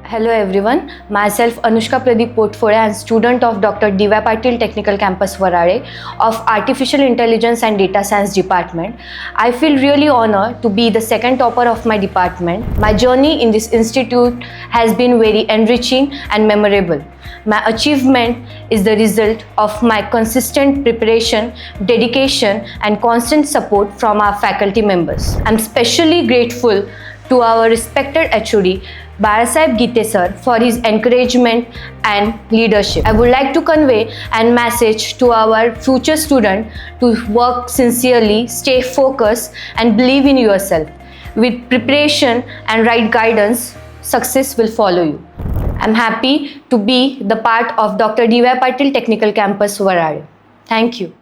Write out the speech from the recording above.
Hello everyone, myself Anushka Potfode and student of Dr. DYPTC Technical Campus Varale of Artificial Intelligence and Data Science Department. I feel really honored to be the second topper of my department. My journey in this institute has been very enriching and memorable. My achievement is the result of my consistent preparation, dedication and constant support from our faculty members. I'm especially grateful to our respected HOD, Barasaheb Gite sir, for his encouragement and leadership. I would like to convey a message to our future students to work sincerely, stay focused and believe in yourself. With preparation and right guidance, success will follow you. I'm happy to be the part of Dr. DYPTC Technical Campus Varale. Thank you.